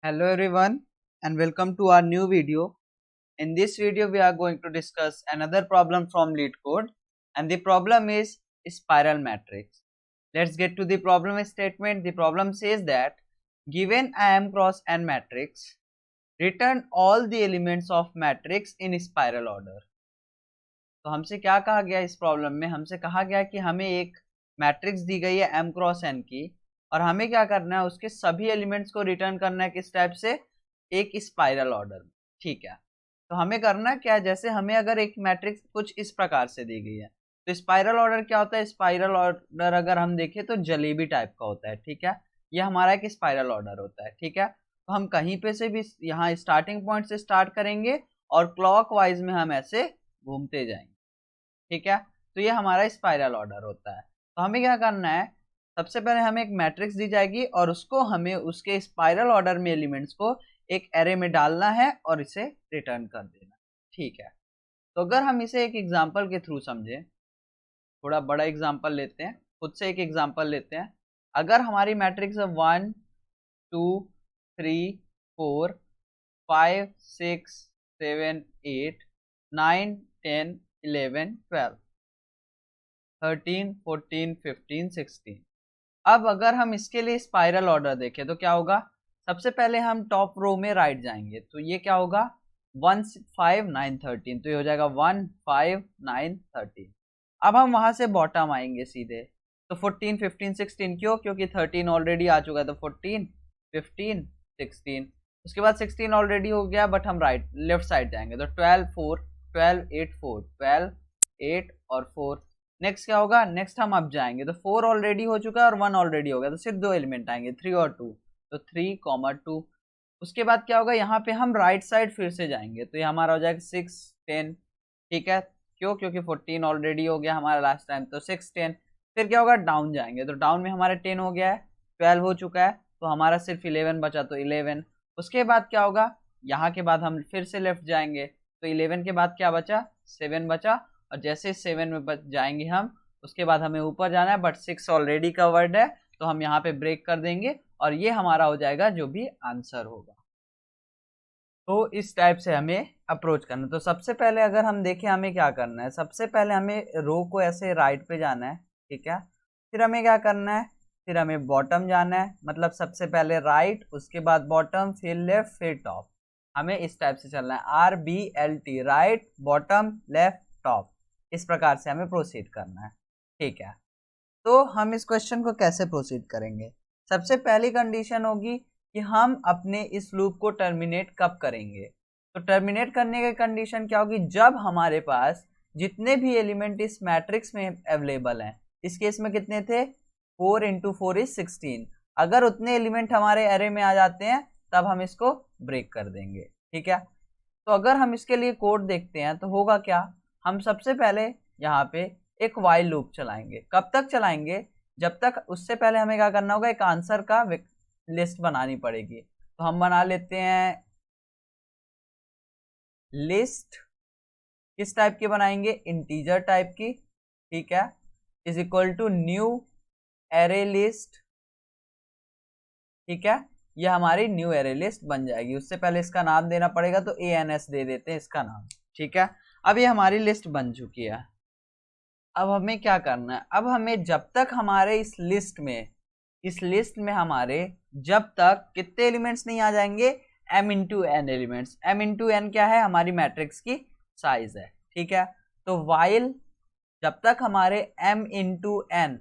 Hello everyone and welcome to our new video. In this video we are going to discuss another problem from LeetCode and the problem is spiral matrix. Let's get to the problem statement. The problem says that given M cross N matrix, return all the elements of matrix in spiral order. तो हमसे क्या कहा गया इस problem में? हमसे कहा गया कि हमें एक मैट्रिक्स दी गई है M क्रॉस N की और हमें क्या करना है, उसके सभी एलिमेंट्स को रिटर्न करना है किस टाइप से? एक स्पाइरल ऑर्डर में। ठीक है, तो हमें करना क्या है, जैसे हमें अगर एक मैट्रिक्स कुछ इस प्रकार से दी गई है तो स्पाइरल ऑर्डर क्या होता है? स्पाइरल ऑर्डर अगर हम देखें तो जलेबी टाइप का होता है। ठीक है, ये हमारा एक स्पाइरल ऑर्डर होता है। ठीक है, तो हम कहीं पे से भी यहाँ स्टार्टिंग पॉइंट से स्टार्ट करेंगे और क्लॉकवाइज में हम ऐसे घूमते जाएंगे। ठीक है, तो ये हमारा स्पाइरल ऑर्डर होता है। तो हमें क्या करना है, सबसे पहले हमें एक मैट्रिक्स दी जाएगी और उसको हमें उसके स्पाइरल ऑर्डर में एलिमेंट्स को एक एरे में डालना है और इसे रिटर्न कर देना। ठीक है, तो अगर हम इसे एक एग्जांपल के थ्रू समझें, थोड़ा बड़ा एग्जांपल लेते हैं, खुद से एक एग्जांपल लेते हैं। अगर हमारी मैट्रिक्स है 1 2 3 4 5 6 7 8 9 10 11 12 13 14 15 16। अब अगर हम इसके लिए स्पाइरल ऑर्डर देखें तो क्या होगा? सबसे पहले हम टॉप रो में राइट जाएंगे तो ये क्या होगा? 1 5 9 13, तो ये हो जाएगा 1 5 9 13। अब हम वहां से बॉटम आएंगे सीधे तो 14 15 16, क्यों? क्योंकि 13 ऑलरेडी आ चुका है, तो 14 15 16। उसके बाद 16 ऑलरेडी हो गया, बट हम राइट लेफ्ट साइड जाएंगे तो 12 4 12 8 4 12 8 और 4। नेक्स्ट क्या होगा? नेक्स्ट हम अब जाएंगे तो 4 ऑलरेडी हो चुका है और 1 ऑलरेडी हो गया, तो सिर्फ दो एलिमेंट आएंगे 3 और 2, तो 3 2। उसके बाद क्या होगा? यहाँ पे हम राइट साइड फिर से जाएंगे तो ये हमारा हो जाएगा 6 10। ठीक है, क्यों? क्योंकि 14 ऑलरेडी हो गया हमारा लास्ट टाइम, तो 6 10। फिर क्या होगा? डाउन जाएंगे तो डाउन में हमारा 10 हो गया है, 12 हो चुका है, तो हमारा सिर्फ 11 बचा, तो 11। उसके बाद क्या होगा? यहाँ के बाद हम फिर से लेफ्ट जाएंगे तो 11 के बाद क्या बचा? 7 बचा, और जैसे 7 में बच जाएंगे हम, उसके बाद हमें ऊपर जाना है, बट 6 ऑलरेडी कवर्ड है तो हम यहाँ पे ब्रेक कर देंगे और ये हमारा हो जाएगा जो भी आंसर होगा। तो इस टाइप से हमें अप्रोच करना है। तो सबसे पहले अगर हम देखें हमें क्या करना है, सबसे पहले हमें रो को ऐसे राइट पे जाना है। ठीक है, फिर हमें क्या करना है, फिर हमें बॉटम जाना है, मतलब सबसे पहले राइट, उसके बाद बॉटम, फिर लेफ्ट, फिर टॉप। हमें इस टाइप से चलना है, RBLT, right bottom left top, इस प्रकार से हमें प्रोसीड करना है। ठीक है, तो हम इस क्वेश्चन को कैसे प्रोसीड करेंगे? सबसे पहली कंडीशन होगी कि हम अपने इस लूप को टर्मिनेट कब करेंगे। तो टर्मिनेट करने की कंडीशन क्या होगी? जब हमारे पास जितने भी एलिमेंट इस मैट्रिक्स में अवेलेबल हैं, इस केस में कितने थे? 4 × 4 = 16। अगर उतने एलिमेंट हमारे एरे में आ जाते हैं तब हम इसको ब्रेक कर देंगे। ठीक है, तो अगर हम इसके लिए कोड देखते हैं तो होगा क्या? हम सबसे पहले यहाँ पे एक वाइल लूप चलाएंगे। कब तक चलाएंगे? जब तक, उससे पहले हमें क्या करना होगा, एक आंसर का लिस्ट बनानी पड़ेगी। तो हम बना लेते हैं लिस्ट। किस टाइप की बनाएंगे? इंटीजर टाइप की। ठीक है, is equal to new array list. ठीक है, ये हमारी न्यू एरे लिस्ट बन जाएगी। उससे पहले इसका नाम देना पड़ेगा, तो ANS दे देते हैं इसका नाम। ठीक है, अब ये हमारी लिस्ट बन चुकी है। अब हमें क्या करना है? अब हमें जब तक हमारे इस लिस्ट में हमारे जब तक कितने एलिमेंट्स नहीं आ जाएंगे? M × N elements. M × N क्या है? हमारी मैट्रिक्स की साइज है। ठीक है, तो वाइल जब तक हमारे M × N,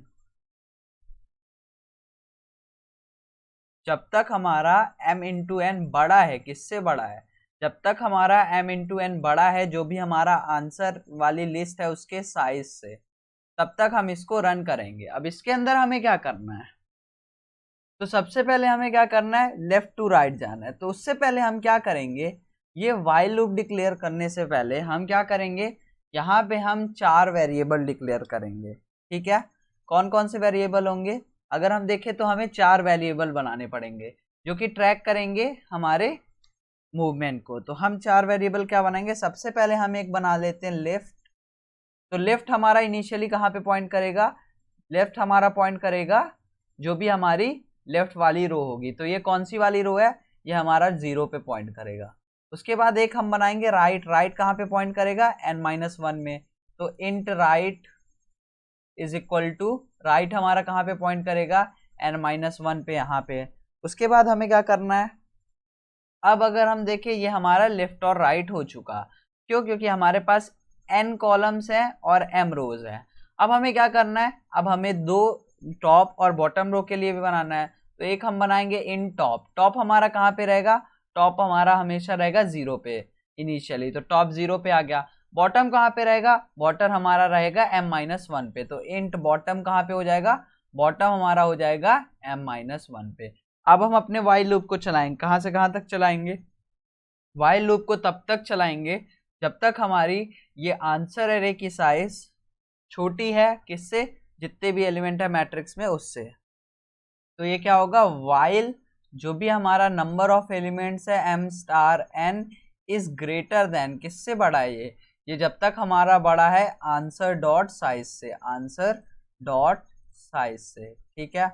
जब तक हमारा M × N बड़ा है, किससे बड़ा है? जब तक हमारा M × N बड़ा है, जो भी हमारा आंसर वाली लिस्ट है उसके साइज से, तब तक हम इसको रन करेंगे। अब इसके अंदर हमें क्या करना है? तो सबसे पहले हमें क्या करना है? लेफ्ट टू राइट जाना है। तो उससे पहले हम क्या करेंगे, ये वाइल लूप डिक्लेयर करने से पहले हम क्या करेंगे, यहाँ पे हम 4 वेरिएबल डिक्लेयर करेंगे। ठीक है, कौन कौन से वेरिएबल होंगे? अगर हम देखें तो हमें 4 वेरिएबल बनाने पड़ेंगे जो कि ट्रैक करेंगे हमारे मूवमेंट को। तो हम 4 वेरिएबल क्या बनाएंगे? सबसे पहले हम एक बना लेते हैं लेफ्ट। तो लेफ्ट हमारा इनिशियली कहाँ पे पॉइंट करेगा? लेफ्ट हमारा पॉइंट करेगा जो भी हमारी लेफ्ट वाली रो होगी। तो ये कौन सी वाली रो है? ये हमारा 0 पे पॉइंट करेगा। उसके बाद एक हम बनाएंगे राइट, राइट कहाँ पे पॉइंट करेगा, n-1 में, तो int right is equal to, right हमारा कहाँ पे पॉइंट करेगा, n-1 पे, यहाँ पे। उसके बाद हमें क्या करना है, अब अगर हम देखें ये हमारा लेफ्ट और राइट हो चुका, क्यों, क्योंकि हमारे पास n कॉलम्स हैं और m रोज है। अब हमें क्या करना है, अब हमें दो टॉप और बॉटम रो के लिए भी बनाना है, तो एक हम बनाएंगे इन टॉप, टॉप हमारा कहाँ पे रहेगा, टॉप हमारा हमेशा रहेगा 0 पे इनिशियली, तो टॉप 0 पे आ गया। बॉटम कहाँ पे रहेगा, बॉटम हमारा रहेगा m-1 पे, तो इंट बॉटम कहाँ पे हो जाएगा, बॉटम हमारा हो जाएगा m-1 पे। अब हम अपने वाइल लूप को चलाएंगे, कहाँ से कहाँ तक चलाएंगे, वाइल लूप को तब तक चलाएंगे जब तक हमारी ये आंसर एरे की साइज छोटी है, किससे, जितने भी एलिमेंट है मैट्रिक्स में उससे। तो ये क्या होगा, वाइल जो भी हमारा नंबर ऑफ एलिमेंट्स है m star n is greater than, किससे बड़ा है ये जब तक हमारा बड़ा है आंसर डॉट साइज से, आंसर डॉट साइज से, ठीक है।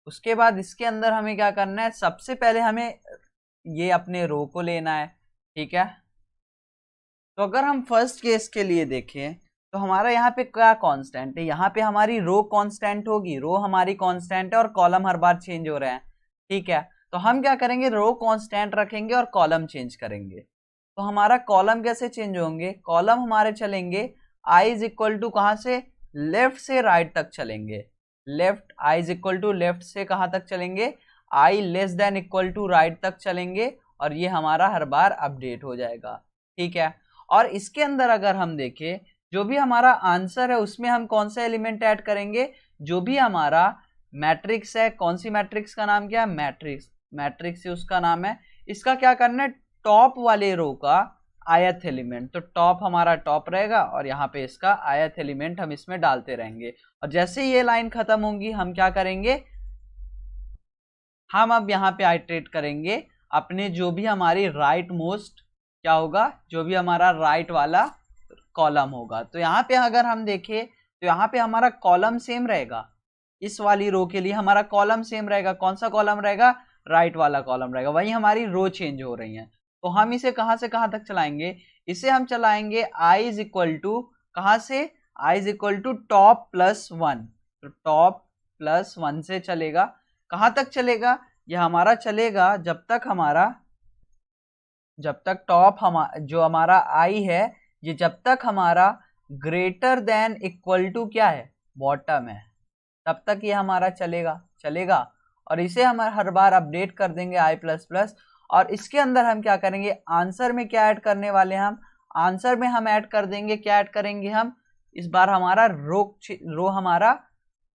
उसके बाद इसके अंदर हमें क्या करना है, सबसे पहले हमें ये अपने रो को लेना है, ठीक है। तो अगर हम फर्स्ट केस के लिए देखें तो हमारा यहाँ पे क्या कांस्टेंट है, यहाँ पे हमारी रो कांस्टेंट होगी, रो हमारी कांस्टेंट है और कॉलम हर बार चेंज हो रहे हैं, ठीक है। तो हम क्या करेंगे, रो कांस्टेंट रखेंगे और कॉलम चेंज करेंगे। तो हमारा कॉलम कैसे चेंज होंगे, कॉलम हमारे चलेंगे i इज इक्वल टू कहाँ से, लेफ्ट से राइट तक चलेंगे, left, i is equal to left से कहाँ तक चलेंगे, i less than equal to right तक चलेंगे, और ये हमारा हर बार अपडेट हो जाएगा, ठीक है। और इसके अंदर अगर हम देखें जो भी हमारा आंसर है उसमें हम कौन सा एलिमेंट ऐड करेंगे, जो भी हमारा मैट्रिक्स है, कौन सी मैट्रिक्स का नाम क्या है, मैट्रिक्स, मैट्रिक्स उसका नाम है, इसका क्या करना है, टॉप वाले रो का आयत एलिमेंट, तो टॉप हमारा टॉप रहेगा और यहाँ पे इसका आयत एलिमेंट हम इसमें डालते रहेंगे। और जैसे ये लाइन खत्म होंगी हम क्या करेंगे, हम अब यहाँ पे आइटरेट करेंगे अपने जो भी हमारी राइट मोस्ट क्या होगा, जो भी हमारा राइट वाला कॉलम होगा। तो यहाँ पे अगर हम देखें तो यहाँ पे हमारा कॉलम सेम रहेगा, इस वाली रो के लिए हमारा कॉलम सेम रहेगा, कौन सा कॉलम रहेगा, राइट वाला कॉलम रहेगा, वही हमारी रो चेंज हो रही है। तो हम इसे कहाँ से कहाँ तक चलाएंगे, इसे हम चलाएंगे i इज इक्वल टू कहाँ से, i is equal to top plus 1, तो टॉप प्लस 1 से चलेगा, कहाँ तक चलेगा, यह हमारा चलेगा जब तक टॉप जो हमारा i है ये जब तक हमारा ग्रेटर देन इक्वल टू क्या है, बॉटम है, तब तक ये हमारा चलेगा। और इसे हम हर बार अपडेट कर देंगे i प्लस प्लस। और इसके अंदर हम क्या करेंगे, आंसर में क्या ऐड करने वाले हैं, हम आंसर में हम ऐड कर देंगे, क्या ऐड करेंगे हम, इस बार हमारा रो हमारा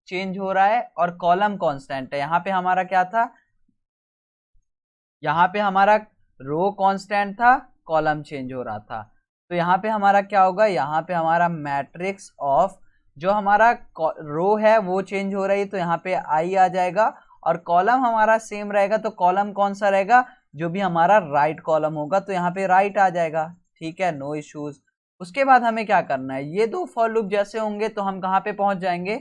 चेंज हो रहा है और कॉलम कांस्टेंट है। यहाँ पे हमारा क्या था, यहाँ पे हमारा रो कांस्टेंट था, कॉलम चेंज हो रहा था। तो यहाँ पे हमारा क्या होगा, यहाँ पे हमारा मैट्रिक्स ऑफ जो हमारा रो है वो चेंज हो रही है, तो यहाँ पे आई आ जाएगा, और कॉलम हमारा सेम रहेगा, तो कॉलम कौन सा रहेगा, जो भी हमारा राइट कॉलम होगा, तो यहाँ पे राइट आ जाएगा, ठीक है, नो इश्यूज। उसके बाद हमें क्या करना है, ये दो फॉर लूप जैसे होंगे तो हम कहाँ पे पहुंच जाएंगे,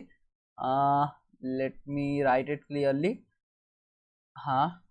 let me right it clearly. हाँ,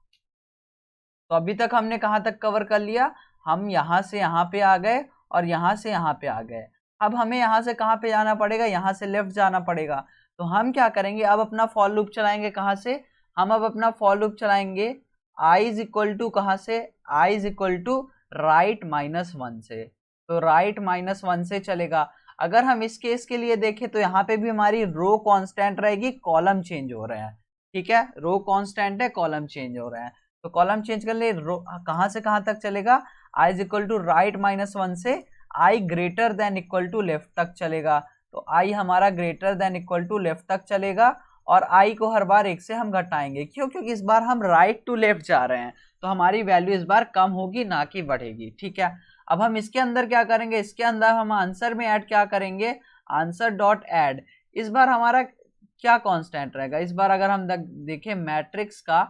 तो अभी तक हमने कहाँ तक कवर कर लिया, हम यहाँ से यहाँ पे आ गए और यहाँ से यहाँ पे आ गए। अब हमें यहाँ से कहाँ पे जाना पड़ेगा, यहाँ से लेफ्ट जाना पड़ेगा। तो हम क्या करेंगे, अब अपना फॉर लूप चलाएंगे, कहाँ से, हम अब अपना फॉर लूप चलाएंगे i इज इक्वल टू कहाँ से, i is equal to right -1 से, तो राइट -1 से चलेगा। अगर हम इस केस के लिए देखें तो यहाँ पे भी हमारी रो कांस्टेंट रहेगी, कॉलम चेंज हो रहे हैं, ठीक है, रो कांस्टेंट है, कॉलम चेंज हो रहे हैं। तो कॉलम चेंज कर ले, रो कहाँ से कहाँ तक चलेगा, i is equal to right -1 से i greater than equal to left तक चलेगा। तो i हमारा greater than equal to left तक चलेगा, और i को हर बार 1 से हम घटाएंगे, क्यों, क्योंकि इस बार हम राइट टू लेफ्ट जा रहे हैं, तो हमारी वैल्यू इस बार कम होगी ना कि बढ़ेगी, ठीक है। अब हम इसके अंदर क्या करेंगे, इसके अंदर हम आंसर में ऐड क्या करेंगे, आंसर डॉट ऐड। इस बार हमारा क्या कांस्टेंट रहेगा, इस बार अगर हम देखें मैट्रिक्स का,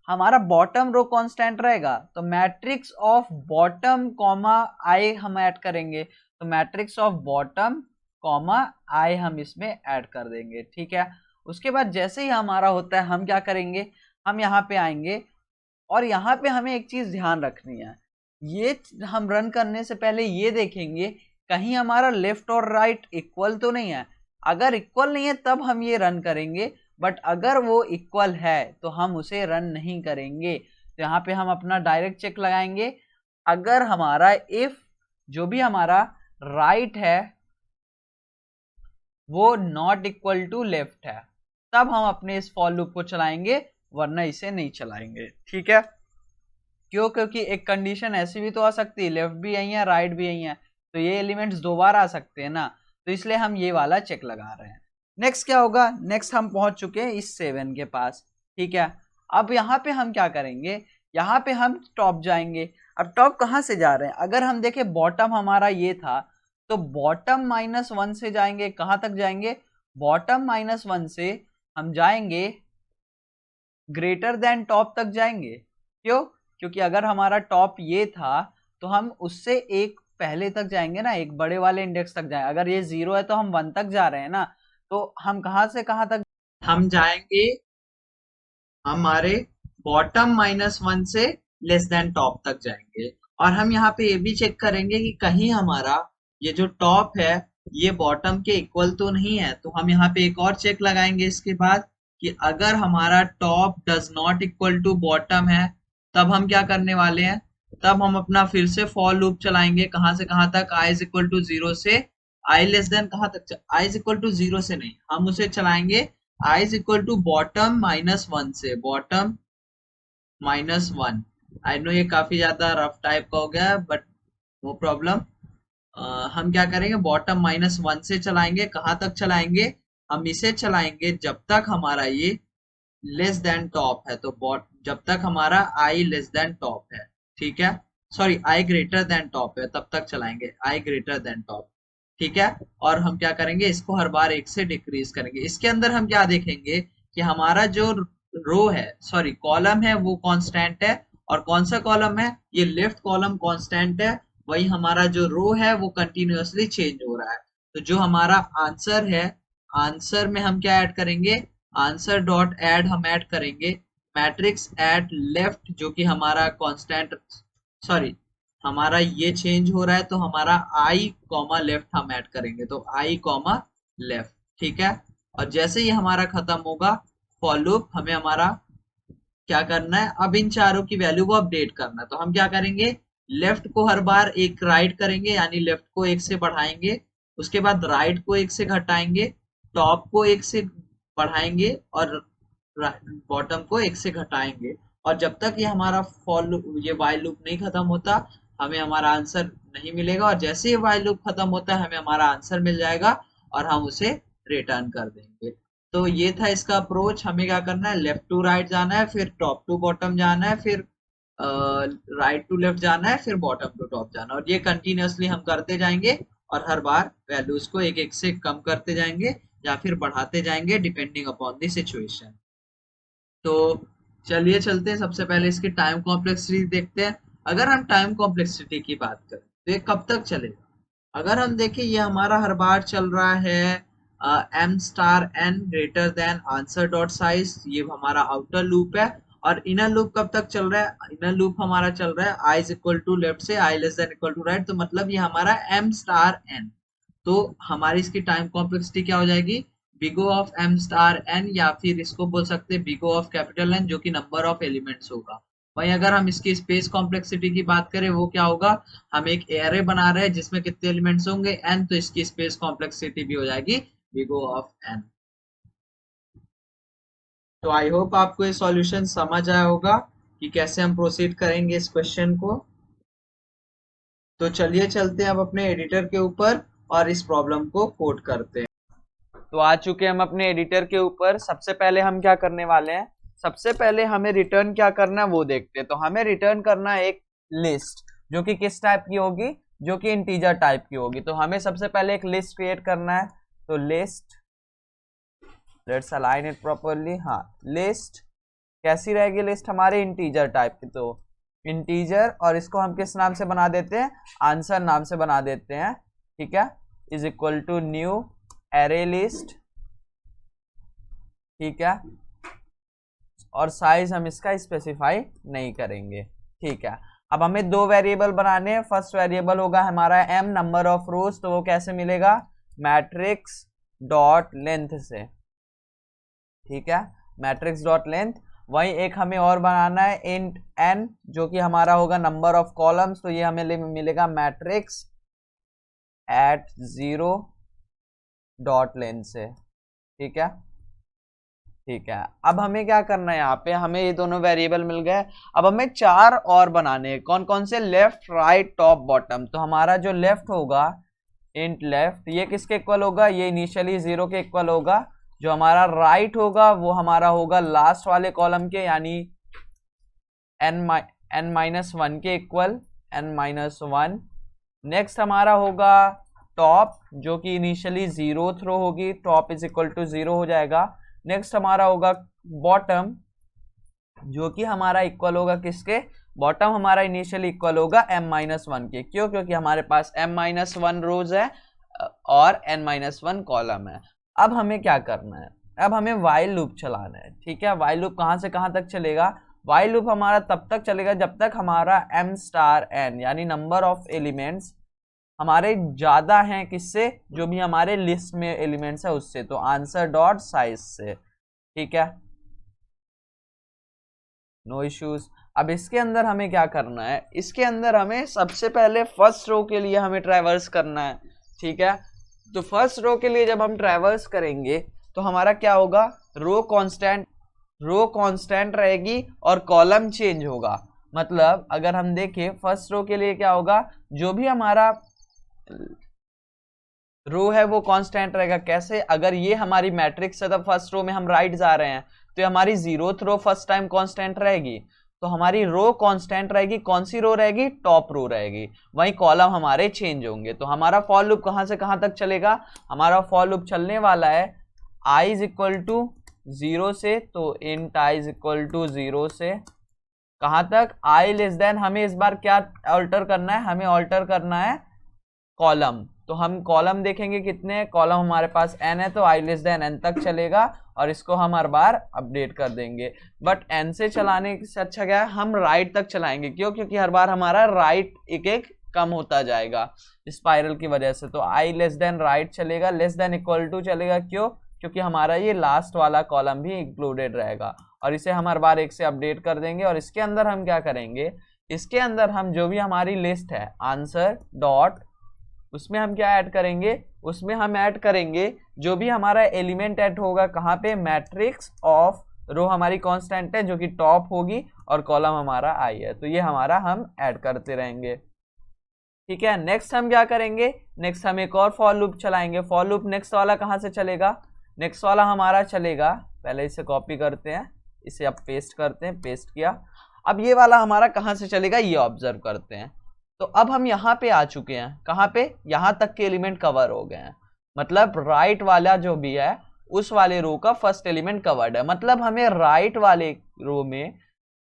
हमारा बॉटम रो कांस्टेंट रहेगा, तो मैट्रिक्स ऑफ बॉटम कॉमा आई हम ऐड करेंगे, तो मैट्रिक्स ऑफ बॉटम कॉमा आई हम इसमें ऐड कर देंगे, ठीक है। उसके बाद जैसे ही हमारा होता है हम क्या करेंगे, हम यहाँ पे आएंगे और यहाँ पे हमें एक चीज ध्यान रखनी है, ये हम रन करने से पहले ये देखेंगे कहीं हमारा लेफ्ट और राइट इक्वल तो नहीं है। अगर इक्वल नहीं है तब हम ये रन करेंगे, बट अगर वो इक्वल है तो हम उसे रन नहीं करेंगे। तो यहाँ पे हम अपना डायरेक्ट चेक लगाएंगे। अगर हमारा इफ जो भी हमारा राइट है वो नॉट इक्वल टू लेफ्ट है, तब हम अपने इस फॉर लूप को चलाएंगे, वरना इसे नहीं चलाएंगे। ठीक है, क्यों? क्योंकि एक कंडीशन ऐसी भी तो आ सकती है, लेफ्ट भी यही है राइट भी यही है, तो ये एलिमेंट्स दो बार आ सकते हैं ना, तो इसलिए हम ये वाला चेक लगा रहे हैं। नेक्स्ट क्या होगा? नेक्स्ट हम पहुंच चुके हैं इस 7 के पास। ठीक है, अब यहाँ पे हम क्या करेंगे, यहाँ पे हम टॉप जाएंगे। अब टॉप कहाँ से जा रहे हैं? अगर हम देखें बॉटम हमारा ये था, तो बॉटम -1 से जाएंगे, कहाँ तक जाएंगे? बॉटम -1 से हम जाएंगे ग्रेटर देन टॉप तक जाएंगे। क्यों? क्योंकि अगर हमारा टॉप ये था तो हम उससे एक पहले तक जाएंगे ना, एक बड़े वाले इंडेक्स तक जाएंगे। अगर ये 0 है तो हम 1 तक जा रहे हैं ना, तो हम कहाँ से कहाँ तक हम जाएंगे? हमारे बॉटम -1 से लेस देन टॉप तक जाएंगे। और हम यहाँ पे ये भी चेक करेंगे कि कहीं हमारा ये जो टॉप है ये बॉटम के इक्वल तो नहीं है। तो हम यहाँ पे एक और चेक लगाएंगे इसके बाद कि अगर हमारा top does not equal to bottom है, तब हम क्या करने वाले हैं? तब हम अपना फिर से फॉर लूप चलाएंगे। कहाँ से कहाँ तक? i इज इक्वल टू 0 से i लेस देन कहाँ तक? i इज इक्वल टू 0 से नहीं, हम उसे चलाएंगे i is equal to bottom -1 से, बॉटम -1। आई नो ये काफी ज्यादा रफ टाइप का हो गया, बट नो प्रॉब्लम। हम क्या करेंगे? बॉटम -1 से चलाएंगे। कहाँ तक चलाएंगे? हम इसे चलाएंगे जब तक हमारा ये लेस देन टॉप है। तो जब तक हमारा i लेस देन टॉप है, ठीक है, sorry i greater then top है, तब तक चलाएंगे i ग्रेटर देन टॉप। ठीक है, और हम क्या करेंगे? इसको हर बार 1 से डिक्रीज करेंगे। इसके अंदर हम क्या देखेंगे कि हमारा जो रो है, सॉरी कॉलम है, वो कांस्टेंट है। और कौन सा कॉलम है? ये लेफ्ट कॉलम कांस्टेंट है। वही हमारा जो रो है वो कंटिन्यूअसली चेंज हो रहा है। तो जो हमारा आंसर है, आंसर में हम क्या ऐड करेंगे? आंसर डॉट ऐड हम ऐड करेंगे मैट्रिक्स एट लेफ्ट, जो कि हमारा कांस्टेंट, सॉरी हमारा ये चेंज हो रहा है, तो हमारा i कॉमा लेफ्ट हम ऐड करेंगे, तो i कॉमा लेफ्ट। ठीक है, और जैसे ही हमारा खत्म होगा फॉर लूप, हमें हमारा क्या करना है? अब इन चारों की वैल्यू को अपडेट करना है। तो हम क्या करेंगे? लेफ्ट को हर बार एक राइट करेंगे, यानी लेफ्ट को 1 से बढ़ाएंगे, उसके बाद राइट को 1 से घटाएंगे, टॉप को 1 से बढ़ाएंगे और बॉटम को 1 से घटाएंगे। और जब तक ये हमारा फॉर लूप, ये वाइल लूप नहीं खत्म होता, हमें हमारा आंसर नहीं मिलेगा। और जैसे ही वाइल लूप खत्म होता है, हमें हमारा आंसर मिल जाएगा और हम उसे रिटर्न कर देंगे। तो ये था इसका अप्रोच। हमें क्या करना है? लेफ्ट टू राइट जाना है, फिर टॉप टू बॉटम जाना है, फिर राइट टू लेफ्ट जाना है, फिर बॉटम टू टॉप जाना है। और ये कंटिन्यूअसली हम करते जाएंगे और हर बार वैल्यूज को एक एक से कम करते जाएंगे या फिर बढ़ाते जाएंगे, डिपेंडिंग अपॉन द सिचुएशन। तो चलिए चलते हैं, सबसे पहले इसकी टाइम कॉम्प्लेक्सिटी देखते हैं। अगर हम टाइम कॉम्प्लेक्सिटी की बात करें तो ये कब तक चलेगा? अगर हम देखें, ये हमारा हर बार चल रहा है m star n greater than answer dot size, ये हमारा आउटर लूप है। और इनर लूप कब तक चल रहा है? इनर लूप हमारा चल रहा है i is equal to left से i less than equal to right, तो मतलब ये हमारा m स्टार n। तो हमारी इसकी टाइम कॉम्प्लेक्सिटी क्या हो जाएगी? Big O of m star n, या फिर इसको बोल सकते हैं big O of capital N, जो कि नंबर ऑफ एलिमेंट्स होगा। वहीं अगर हम इसकी स्पेस कॉम्प्लेक्सिटी की बात करें, वो क्या होगा? हम एक एरे बना रहे हैं जिसमें कितने एलिमेंट्स होंगे? n, तो इसकी स्पेस कॉम्प्लेक्सिटी भी हो जाएगी बिग O ऑफ n। तो आई होप आपको ये सॉल्यूशन समझ आया होगा कि कैसे हम प्रोसीड करेंगे इस क्वेश्चन को। तो चलिए चलते हैं अब अपने एडिटर के ऊपर और इस प्रॉब्लम को कोड करते हैं। तो आ चुके हम अपने एडिटर के ऊपर। सबसे पहले हम क्या करने वाले हैं? सबसे पहले हमें रिटर्न क्या करना है वो देखते हैं। तो हमें रिटर्न करना है एक लिस्ट, जो कि किस टाइप की होगी? जो कि इंटीजर टाइप की होगी। तो हमें सबसे पहले एक लिस्ट क्रिएट करना है। तो list, let's align it properly. हाँ, लिस्ट कैसी रहेगी? लिस्ट हमारे इंटीजर टाइप की। तो इंटीजर, और इसको हम किस नाम से बना देते हैं? आंसर नाम से बना देते हैं। ठीक है, is equal to new array list. ठीक है, और साइज हम इसका स्पेसिफाई नहीं करेंगे। ठीक है, अब हमें दो वेरिएबल बनाने हैं। फर्स्ट वेरिएबल होगा हमारा m नंबर ऑफ रोज, तो वो कैसे मिलेगा, मैट्रिक्स डॉट लेंथ से। ठीक है, मैट्रिक्स डॉट लेंथ। वही एक हमें और बनाना है इंट n, जो कि हमारा होगा नंबर ऑफ कॉलम्स, तो ये हमें मिलेगा मैट्रिक्स एट 0 डॉट लेंथ से। ठीक है, ठीक है, अब हमें क्या करना है, यहाँ पे हमें ये दोनों वेरिएबल मिल गए। अब हमें चार और बनाने हैं। कौन कौन से, लेफ्ट राइट टॉप बॉटम। तो हमारा जो लेफ्ट होगा इंट लेफ्ट, ये किसके इक्वल होगा, ये इनिशियली 0 के इक्वल होगा। जो हमारा राइट होगा वो हमारा होगा लास्ट वाले कॉलम के, यानी n-1 के इक्वल, n-1। नेक्स्ट हमारा होगा टॉप, जो कि इनिशियली 0th रो होगी, टॉप इज इक्वल टू 0 हो जाएगा। नेक्स्ट हमारा होगा बॉटम, जो कि हमारा इक्वल होगा किसके, बॉटम हमारा इनिशियली इक्वल होगा m-1 के। क्यों, क्योंकि हमारे पास m-1 रोज है और n-1 कॉलम है। अब हमें क्या करना है, अब हमें वाइल लूप चलाना है। ठीक है, वाइल लूप कहाँ से कहाँ तक चलेगा, वाइल लूप हमारा तब तक चलेगा जब तक हमारा m स्टार n, यानी नंबर ऑफ एलिमेंट्स हमारे ज्यादा हैं किससे, जो भी हमारे लिस्ट में एलिमेंट्स है उससे, तो आंसर डॉट साइज से। ठीक है, नो इश्यूज। अब इसके अंदर हमें क्या करना है, इसके अंदर हमें सबसे पहले फर्स्ट रो के लिए हमें ट्रैवर्स करना है। ठीक है, तो फर्स्ट रो के लिए जब हम ट्रैवर्स करेंगे तो हमारा क्या होगा, रो कांस्टेंट रहेगी और कॉलम चेंज होगा। मतलब अगर हम देखें फर्स्ट रो के लिए क्या होगा, जो भी हमारा रो है वो कांस्टेंट रहेगा। कैसे, अगर ये हमारी मैट्रिक्स है, तब फर्स्ट रो में हम राइट जा रहे हैं, तो हमारी 0th row first time constant रहेगी, तो हमारी रो कांस्टेंट रहेगी। कौन सी रो रहेगी, टॉप रो रहेगी। वहीं कॉलम हमारे चेंज होंगे। तो हमारा फॉर लूप कहां से कहां तक चलेगा, हमारा फॉर लूप चलने वाला है i इज इक्वल टू 0 से, तो int i is equal to 0 से कहां तक, i लेस देन, हमें इस बार क्या ऑल्टर करना है, हमें ऑल्टर करना है कॉलम। तो हम कॉलम देखेंगे कितने, कॉलम हमारे पास n है, तो i लेस देन n तक चलेगा और इसको हम हर बार अपडेट कर देंगे। बट n से चलाने से अच्छा क्या है, हम राइट तक चलाएंगे। क्यों, क्योंकि हर बार हमारा राइट एक एक कम होता जाएगा स्पाइरल की वजह से। तो i लेस देन राइट चलेगा, लेस देन इक्वल टू चलेगा। क्यों, क्योंकि हमारा ये लास्ट वाला कॉलम भी इंक्लूडेड रहेगा और इसे हम हर बार एक से अपडेट कर देंगे। और इसके अंदर हम क्या करेंगे, इसके अंदर हम जो भी हमारी लिस्ट है आंसर डॉट, उसमें हम क्या ऐड करेंगे, उसमें हम ऐड करेंगे जो भी हमारा एलिमेंट ऐड होगा कहाँ पे, मैट्रिक्स ऑफ रो हमारी कांस्टेंट है जो कि टॉप होगी और कॉलम हमारा आई है। तो ये हमारा हम ऐड करते रहेंगे। ठीक है, नेक्स्ट हम क्या करेंगे, नेक्स्ट हम एक और फॉर लूप चलाएंगे। फॉर लूप नेक्स्ट वाला कहाँ से चलेगा, नेक्स्ट वाला हमारा चलेगा, पहले इसे कॉपी करते हैं, इसे अब पेस्ट करते हैं, पेस्ट किया। अब ये वाला हमारा कहाँ से चलेगा, ये ऑब्जर्व करते हैं। तो अब हम यहाँ पे आ चुके हैं, कहाँ पे, यहाँ तक के एलिमेंट कवर हो गए हैं। मतलब राइट वाला जो भी है उस वाले रो का फर्स्ट एलिमेंट कवर्ड है। मतलब हमें राइट वाले रो में,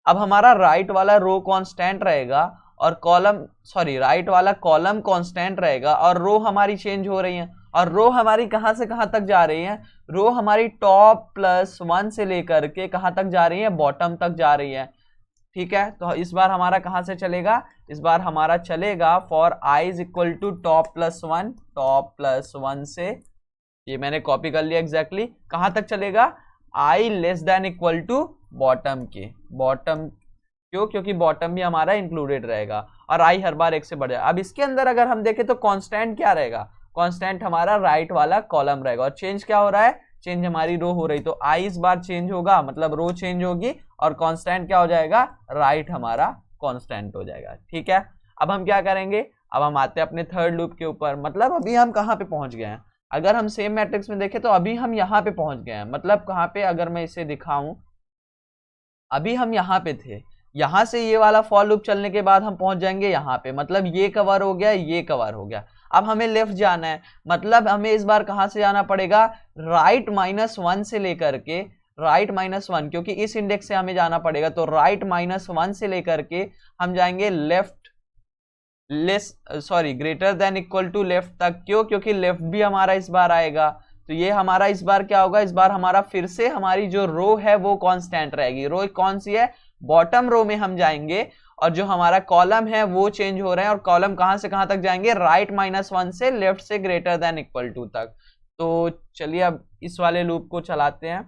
अब हमारा राइट वाला रो कांस्टेंट रहेगा और कॉलम, सॉरी राइट वाला कॉलम कांस्टेंट रहेगा और रो हमारी चेंज हो रही है। और रो हमारी कहाँ से कहाँ तक जा रही है, रो हमारी टॉप +1 से लेकर के कहाँ तक जा रही है, बॉटम तक जा रही है। ठीक है, तो इस बार हमारा कहाँ से चलेगा, इस बार हमारा चलेगा for i is equal to top +1, top +1 से, ये मैंने कॉपी कर लिया एग्जैक्टली, कहाँ तक चलेगा, i less than equal to bottom के, बॉटम। क्यों, क्योंकि बॉटम भी हमारा इंक्लूडेड रहेगा और i हर बार एक से बढ़ जाएगा। अब इसके अंदर अगर हम देखें तो कांस्टेंट क्या रहेगा, कांस्टेंट हमारा राइट वाला कॉलम रहेगा और चेंज क्या हो रहा है, चेंज हमारी रो हो रही। तो i इस बार चेंज होगा, मतलब रो चेंज होगी और कांस्टेंट क्या हो जाएगा, राइट हमारा कांस्टेंट हो जाएगा। ठीक है, अब हम क्या करेंगे, अब हम आते हैं अपने थर्ड लूप के ऊपर। मतलब अभी हम कहाँ पे पहुंच गए हैं, अगर हम सेम मैट्रिक्स में देखें तो अभी हम यहाँ पे पहुंच गए हैं। मतलब कहाँ पे, अगर मैं इसे दिखाऊं, अभी हम यहाँ पे थे, यहाँ से ये वाला फॉर लूप चलने के बाद हम पहुंच जाएंगे यहाँ पे। मतलब ये कवर हो गया, ये कवर हो गया। अब हमें लेफ्ट जाना है, मतलब हमें इस बार कहाँ से जाना पड़ेगा, राइट -1 से लेकर के, राइट -1, क्योंकि इस इंडेक्स से हमें जाना पड़ेगा। तो राइट -1 से लेकर के हम जाएंगे left less, sorry greater than equal to left तक। क्यों, क्योंकि लेफ्ट भी हमारा इस बार आएगा। तो ये हमारा इस बार क्या होगा, इस बार हमारा फिर से हमारी जो रो है वो कांस्टेंट रहेगी। रो कौन सी है, बॉटम रो में हम जाएंगे और जो हमारा कॉलम है वो चेंज हो रहे हैं और कॉलम कहां से कहां तक जाएंगे, राइट -1 से लेफ्ट से ग्रेटर देन इक्वल टू तक। तो चलिए अब इस वाले लूप को चलाते हैं।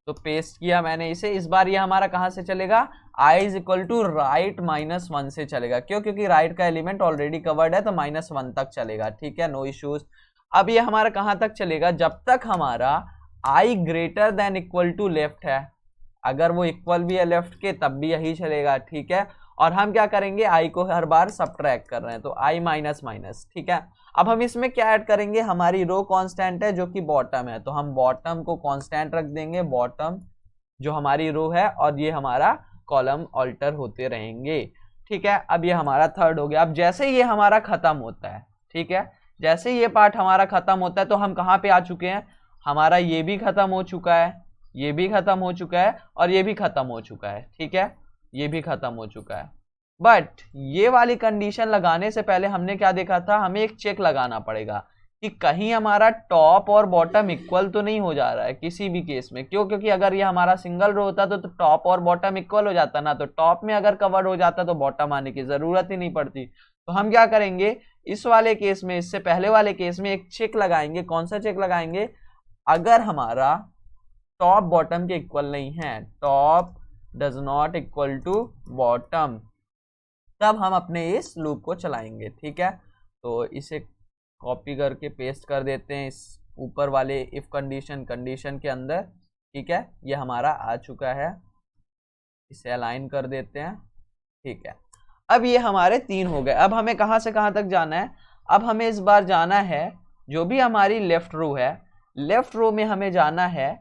तो पेस्ट किया मैंने इसे, इस बार ये हमारा कहां से चलेगा, i is equal to right -1 से चलेगा। क्यों, क्योंकि राइट का एलिमेंट ऑलरेडी कवर्ड है तो -1 तक चलेगा। ठीक है, नो इश्यूज। अब ये हमारा कहां तक चलेगा, जब तक हमारा i greater than equal to left है। अगर वो इक्वल भी है लेफ्ट के तब भी यही चलेगा। ठीक है, और हम क्या करेंगे, i को हर बार सबट्रैक्ट कर रहे हैं तो i माइनस माइनस। ठीक है, अब हम इसमें क्या ऐड करेंगे, हमारी रो कांस्टेंट है जो कि बॉटम है, तो हम बॉटम को कांस्टेंट रख देंगे, बॉटम जो हमारी रो है, और ये हमारा कॉलम ऑल्टर होते रहेंगे। ठीक है, अब ये हमारा थर्ड हो गया। अब जैसे ये हमारा खत्म होता है, ठीक है, जैसे ये पार्ट हमारा खत्म होता है तो हम कहाँ पे आ चुके हैं, हमारा ये भी खत्म हो चुका है, ये भी खत्म हो चुका है और ये भी खत्म हो चुका है। ठीक है, ये भी खत्म हो चुका है। बट ये वाली कंडीशन लगाने से पहले हमने क्या देखा था, हमें एक चेक लगाना पड़ेगा कि कहीं हमारा टॉप और बॉटम इक्वल तो नहीं हो जा रहा है किसी भी केस में। क्यों, क्योंकि अगर ये हमारा सिंगल रो होता तो टॉप और बॉटम इक्वल हो जाता ना, तो टॉप में अगर कवर हो जाता तो बॉटम आने की जरूरत ही नहीं पड़ती। तो हम क्या करेंगे, इस वाले केस में, इससे पहले वाले केस में एक चेक लगाएंगे। कौन सा चेक लगाएंगे, अगर हमारा टॉप बॉटम के इक्वल नहीं है, top does not equal to bottom, तब हम अपने इस लूप को चलाएंगे। ठीक है, तो इसे कॉपी करके पेस्ट कर देते हैं इस ऊपर वाले इफ कंडीशन के अंदर। ठीक है, ये हमारा आ चुका है, इसे अलाइन कर देते हैं। ठीक है, अब ये हमारे 3 हो गए। अब हमें कहां से कहां तक जाना है, अब हमें इस बार जाना है जो भी हमारी लेफ्ट रो है, लेफ्ट रो में हमें जाना है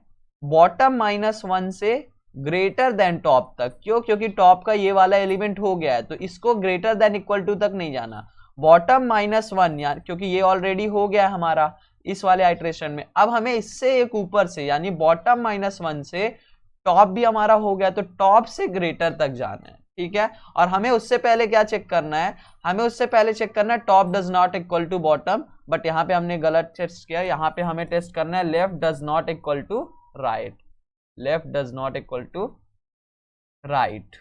बॉटम -1 से ग्रेटर देन टॉप तक। क्यों, क्योंकि टॉप का ये वाला एलिमेंट हो गया है तो इसको ग्रेटर देन इक्वल टू तक नहीं जाना, बॉटम -1 यानी क्योंकि ये ऑलरेडी हो गया है हमारा इस वाले आइट्रेशन में। अब हमें इससे एक ऊपर से यानी बॉटम -1 से टॉप भी हमारा हो गया तो टॉप से ग्रेटर तक जाना है। ठीक है, और हमें उससे पहले क्या चेक करना है, हमें उससे पहले चेक करना है top does not equal to bottom, but यहाँ पे हमने गलत टेस्ट किया। यहाँ पे हमें टेस्ट करना है left does not equal to right, left does not equal to right,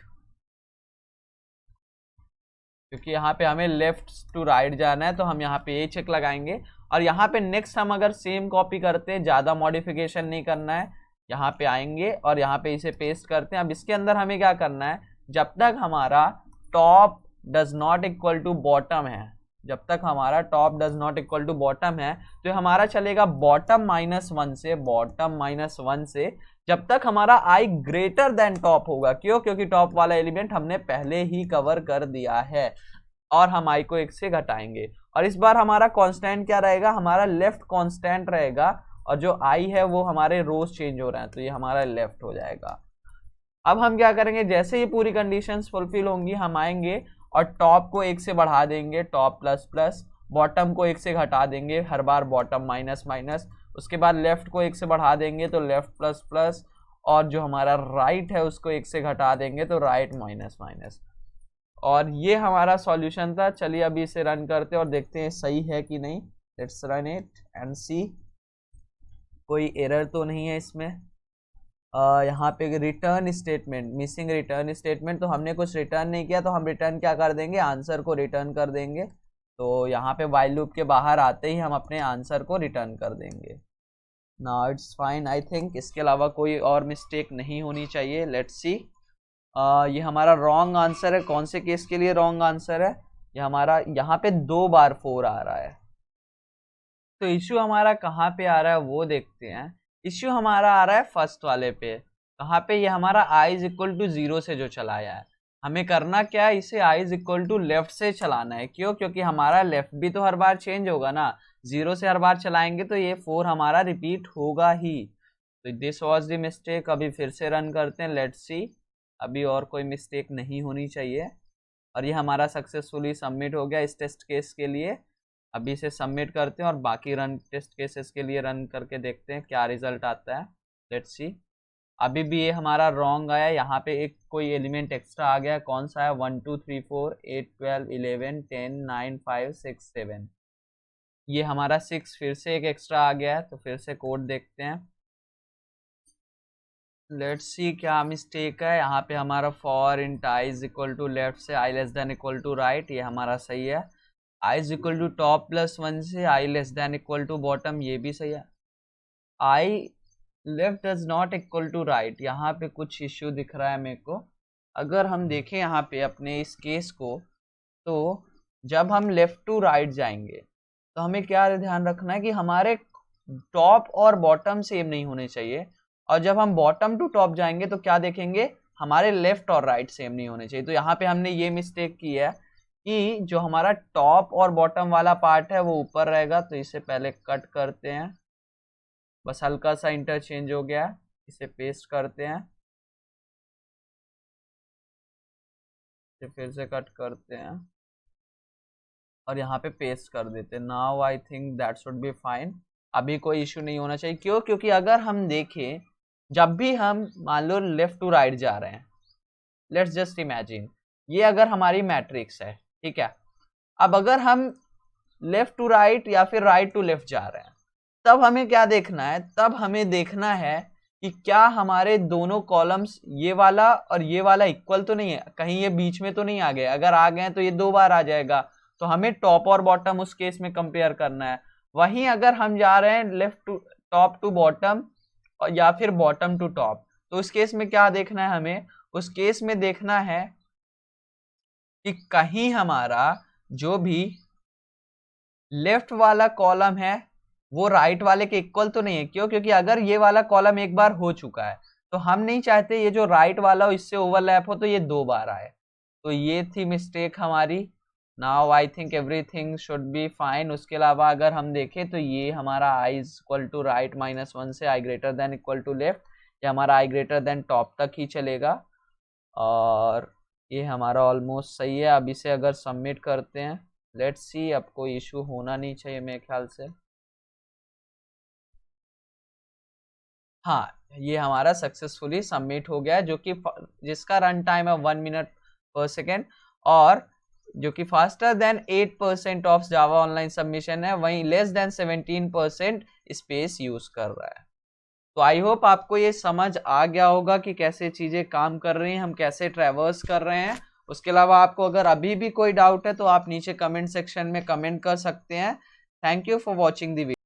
क्योंकि यहाँ पे हमें लेफ्ट टू राइट जाना है तो हम यहाँ पे ये चेक लगाएंगे। और यहाँ पे नेक्स्ट हम अगर सेम कॉपी करते हैं, ज़्यादा मॉडिफिकेशन नहीं करना है, यहाँ पे आएंगे और यहाँ पे इसे पेस्ट करते हैं। अब इसके अंदर हमें क्या करना है, जब तक हमारा top does not equal to bottom है, जब तक हमारा top does not equal to bottom है तो हमारा चलेगा बॉटम -1 से, बॉटम -1 से जब तक हमारा i ग्रेटर देन टॉप होगा। क्यों, क्योंकि टॉप वाला एलिमेंट हमने पहले ही कवर कर दिया है और हम i को 1 से घटाएंगे। और इस बार हमारा कांस्टेंट क्या रहेगा, हमारा लेफ्ट कांस्टेंट रहेगा और जो i है वो हमारे रोज चेंज हो रहे हैं तो ये हमारा लेफ्ट हो जाएगा। अब हम क्या करेंगे, जैसे ये पूरी कंडीशंस फुलफिल होंगी हम आएंगे और टॉप को 1 से बढ़ा देंगे, टॉप प्लस प्लस, बॉटम को 1 से घटा देंगे, हर बार बॉटम माइनस माइनस, उसके बाद लेफ्ट को 1 से बढ़ा देंगे तो लेफ्ट प्लस प्लस, और जो हमारा राइट है उसको 1 से घटा देंगे तो राइट माइनस माइनस। और ये हमारा सॉल्यूशन था। चलिए अभी इसे रन करते हैं और देखते हैं सही है कि नहीं। लेट्स रन इट एंड सी, कोई एरर तो नहीं है इसमें। यहाँ पे return statement, missing return statement, तो हमने कुछ रिटर्न नहीं किया तो हम रिटर्न क्या कर देंगे, आंसर को रिटर्न कर देंगे। तो यहाँ पे वाइल लूप के बाहर आते ही हम अपने आंसर को रिटर्न कर देंगे। Now it's fine I think, इसके अलावा कोई और मिस्टेक नहीं होनी चाहिए। लेट्स सी, ये हमारा रॉन्ग आंसर है। कौन से केस के लिए रॉन्ग आंसर है, ये हमारा यहाँ पे 2 बार 4 आ रहा है। तो इश्यू हमारा कहाँ पे आ रहा है वो देखते हैं। इश्यू हमारा आ रहा है फर्स्ट वाले पे, कहाँ पे, ये हमारा i इज इक्वल टू 0 से जो चलाया है। हमें करना क्या है, इसे i is equal to left से चलाना है। क्यों, क्योंकि हमारा लेफ्ट भी तो हर बार चेंज होगा ना, 0 से हर बार चलाएंगे तो ये 4 हमारा रिपीट होगा ही। तो दिस वॉज द मिस्टेक। अभी फिर से रन करते हैं, लेट्स सी, अभी और कोई मिस्टेक नहीं होनी चाहिए। और ये हमारा सक्सेसफुली सबमिट हो गया इस टेस्ट केस के लिए। अभी इसे सबमिट करते हैं और बाकी रन टेस्ट केसेस के लिए रन करके देखते हैं क्या रिजल्ट आता है। लेट्स सी, अभी भी ये हमारा रॉन्ग आया, यहाँ पे एक कोई एलिमेंट एक्स्ट्रा आ गया। कौन सा है, 1 2 3 4 8 12 11 10 9 5 6 7, ये हमारा 6 फिर से एक एक्स्ट्रा आ गया है, तो फिर से कोड देखते हैं। लेट्स सी क्या मिस्टेक है यहाँ पे। हमारा for int i is equal to left से i less than equal to right, ये हमारा सही है। I is equal to top plus 1 से i less than equal to bottom, ये भी सही है। I left does not equal to right, यहाँ पे कुछ इश्यू दिख रहा है मेरे को। अगर हम देखें यहाँ पे अपने इस केस को, तो जब हम लेफ्ट टू राइट जाएंगे तो हमें क्या ध्यान रखना है कि हमारे टॉप और बॉटम सेम नहीं होने चाहिए, और जब हम बॉटम टू टॉप जाएंगे तो क्या देखेंगे, हमारे लेफ्ट और राइट सेम नहीं होने चाहिए। तो यहाँ पे हमने ये मिस्टेक की है कि जो हमारा टॉप और बॉटम वाला पार्ट है वो ऊपर रहेगा, तो इसे पहले कट करते हैं। बस हल्का सा इंटरचेंज हो गया है, इसे पेस्ट करते हैं, इसे फिर से कट करते हैं और यहाँ पे पेस्ट कर देते हैं। Now I think that should be fine, अभी कोई इश्यू नहीं होना चाहिए। क्यों? क्योंकि अगर हम देखें, जब भी हम मान लो लेफ्ट टू राइट जा रहे हैं, लेट्स जस्ट इमेजिन ये अगर हमारी मैट्रिक्स है, ठीक है। अब अगर हम लेफ्ट टू राइट या फिर राइट टू लेफ्ट जा रहे हैं, तब हमें क्या देखना है, तब हमें देखना है कि क्या हमारे दोनों कॉलम्स ये वाला और ये वाला इक्वल तो नहीं है, कहीं ये बीच में तो नहीं आ गए। अगर आ गए तो ये 2 बार आ जाएगा, तो हमें टॉप और बॉटम उस केस में कंपेयर करना है। वहीं अगर हम जा रहे हैं left to top to bottom या फिर बॉटम टू टॉप, तो उस केस में क्या देखना है हमें, उस केस में देखना है कि कहीं हमारा जो भी लेफ्ट वाला कॉलम है वो राइट वाले के इक्वल तो नहीं है। क्यों? क्योंकि अगर ये वाला कॉलम एक बार हो चुका है तो हम नहीं चाहते ये जो राइट वाला हो इससे ओवरलैप हो, तो ये 2 बार आए। तो ये थी मिस्टेक हमारी। Now I think everything should be fine. उसके अलावा अगर हम देखें तो ये हमारा i is equal to right -1 से i greater than equal to left, ये हमारा आई ग्रेटर देन टॉप तक ही चलेगा, और ये हमारा ऑलमोस्ट सही है। अब इसे अगर सबमिट करते हैं, लेट्स सी, अब कोई इशू होना नहीं चाहिए मेरे ख्याल से। हाँ, ये हमारा सक्सेसफुली सबमिट हो गया है, जो कि जिसका रन टाइम है 1 मिनट पर सेकेंड, और जो कि faster than 8% of Java online submission है, वहीं लेस देन 17% स्पेस यूज कर रहा है। तो आई होप आपको ये समझ आ गया होगा कि कैसे चीजें काम कर रही हैं, हम कैसे ट्रैवर्स कर रहे हैं। उसके अलावा आपको अगर अभी भी कोई डाउट है तो आप नीचे कमेंट सेक्शन में कमेंट कर सकते हैं। Thank you for watching the video.